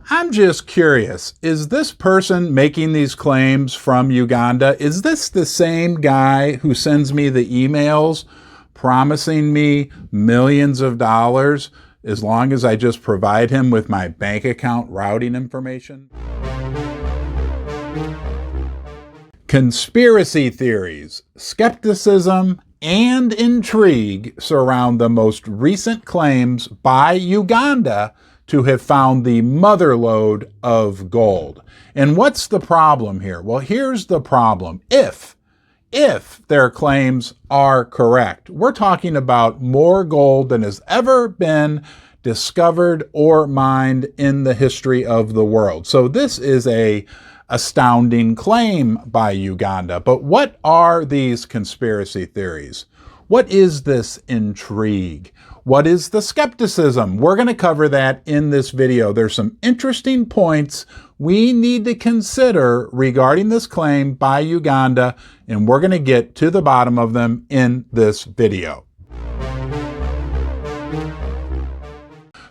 I'm just curious, is this person making these claims from Uganda, is this the same guy who sends me the emails promising me millions of dollars as long as I just provide him with my bank account routing information? Conspiracy theories, skepticism, and intrigue surround the most recent claims by Uganda to have found the motherlode of gold. And what's the problem here? Well, here's the problem. If their claims are correct, we're talking about more gold than has ever been discovered or mined in the history of the world. So this is a astounding claim by Uganda. But what are these conspiracy theories? What is this intrigue? What is the skepticism? We're going to cover that in this video. There's some interesting points we need to consider regarding this claim by Uganda, and we're going to get to the bottom of them in this video.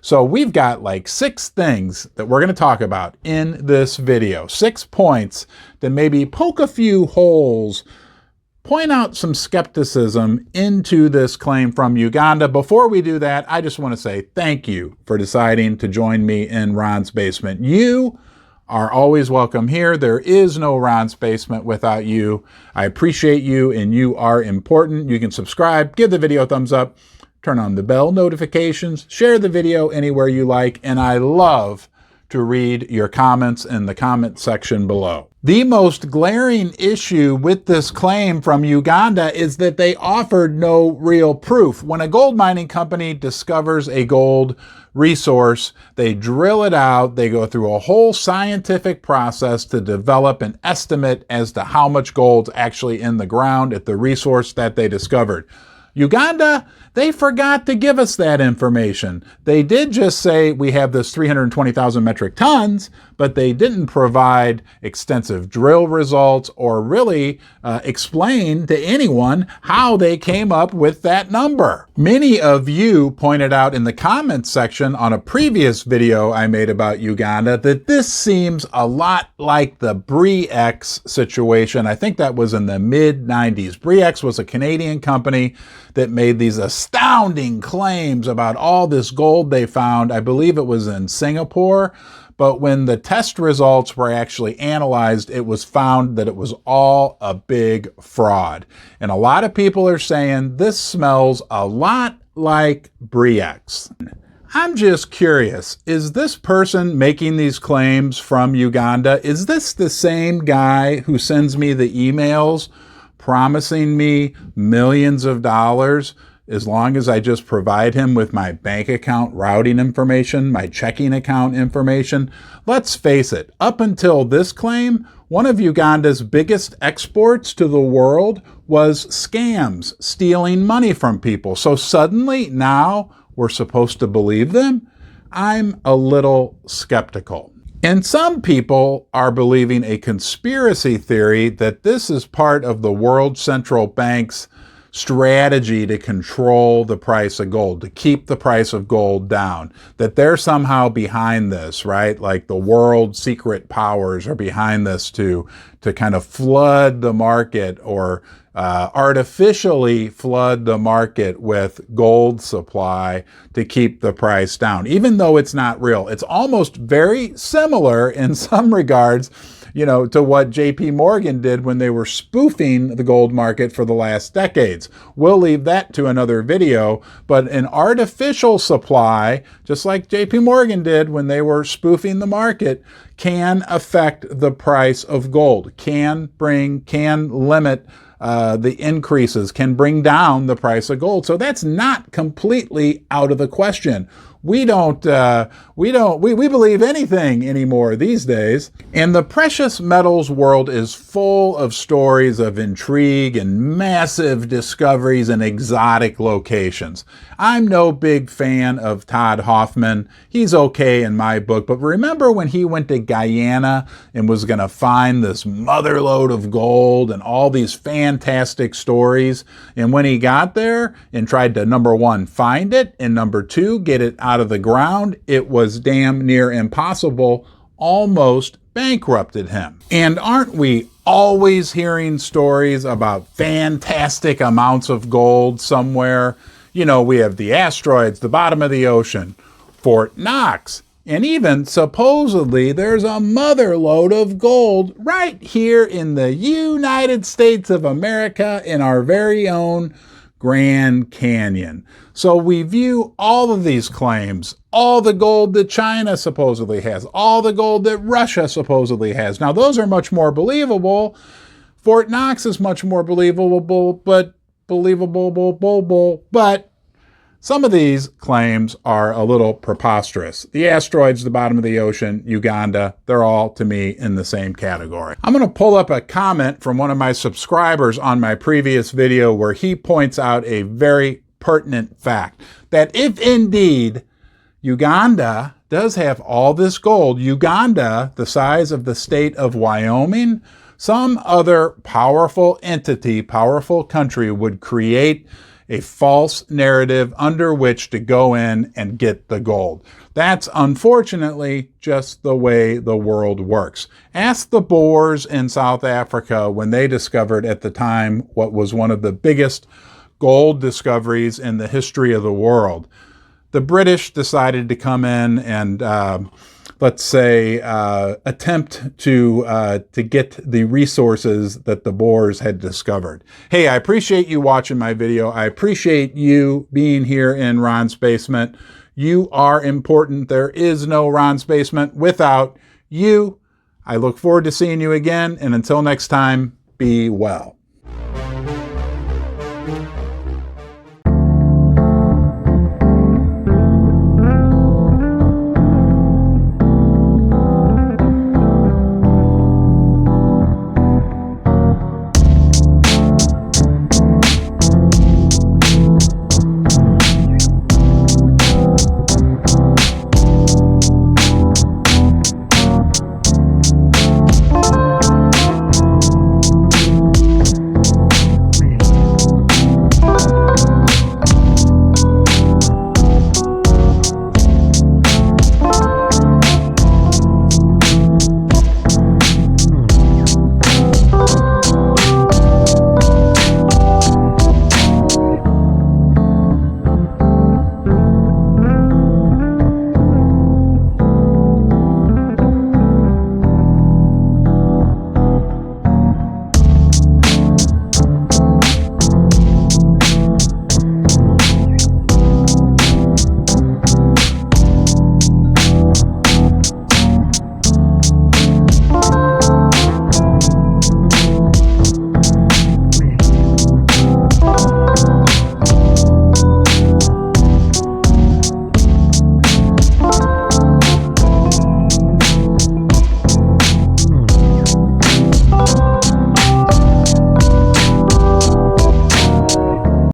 So we've got like 6 things that we're going to talk about in this video. 6 points that maybe poke a few holes, point out some skepticism into this claim from Uganda. Before we do that, I just want to say thank you for deciding to join me in Ron's Basement. You are always welcome here. There is no Ron's Basement without you. I appreciate you, and you are important. You can subscribe, give the video a thumbs up, turn on the bell notifications, share the video anywhere you like, and I love to read your comments in the comment section below. The most glaring issue with this claim from Uganda is that they offered no real proof. When a gold mining company discovers a gold resource, they drill it out, they go through a whole scientific process to develop an estimate as to how much gold's actually in the ground at the resource that they discovered. Uganda, they forgot to give us that information. They did just say we have this 320,000 metric tons, but they didn't provide extensive drill results or really explain to anyone how they came up with that number. Many of you pointed out in the comments section on a previous video I made about Uganda that this seems a lot like the Bre-X situation. I think that was in the mid-90s. Bre-X was a Canadian company that made these astounding claims about all this gold they found. I believe it was in Singapore. But when the test results were actually analyzed, it was found that it was all a big fraud. And a lot of people are saying this smells a lot like Bre-X. I'm just curious, is this person making these claims from Uganda, is this the same guy who sends me the emails promising me millions of dollars as long as I just provide him with my bank account routing information, my checking account information? Let's face it, up until this claim, one of Uganda's biggest exports to the world was scams, stealing money from people. So suddenly now we're supposed to believe them? I'm a little skeptical. And some people are believing a conspiracy theory that this is part of the World Central Bank's strategy to control the price of gold, to keep the price of gold down, that they're somehow behind this, right? Like the world secret powers are behind this to kind of flood the market or artificially flood the market with gold supply to keep the price down, even though it's not real. It's almost very similar in some regards, you know, to what JP Morgan did when they were spoofing the gold market for the last decades. We'll leave that to another video, but an artificial supply, just like JP Morgan did when they were spoofing the market, can affect the price of gold, can limit the increases, can bring down the price of gold. So that's not completely out of the question. We believe anything anymore these days. And the precious metals world is full of stories of intrigue and massive discoveries in exotic locations. I'm no big fan of Todd Hoffman. He's okay in my book, but remember when he went to Guyana and was going to find this motherlode of gold and all these fantastic stories? And when he got there and tried to, number one, find it, and number two, get it out out of the ground. It was damn near impossible, almost bankrupted him. And aren't we always hearing stories about fantastic amounts of gold somewhere? You know, we have the asteroids, the bottom of the ocean, Fort Knox, and even supposedly there's a mother lode of gold right here in the United States of America in our very own Grand Canyon. So we view all of these claims, all the gold that China supposedly has, all the gold that Russia supposedly has. Now those are much more believable. Fort Knox is much more believable, but some of these claims are a little preposterous. The asteroids, the bottom of the ocean, Uganda, they're all, to me, in the same category. I'm going to pull up a comment from one of my subscribers on my previous video where he points out a very pertinent fact, that if indeed Uganda does have all this gold, Uganda, the size of the state of Wyoming, some other powerful entity, powerful country would create a false narrative under which to go in and get the gold. That's unfortunately just the way the world works. Ask the Boers in South Africa when they discovered at the time what was one of the biggest gold discoveries in the history of the world. The British decided to come in and let's say, attempt to get the resources that the Boers had discovered. Hey, I appreciate you watching my video. I appreciate you being here in Ron's Basement. You are important. There is no Ron's Basement without you. I look forward to seeing you again, and until next time, be well.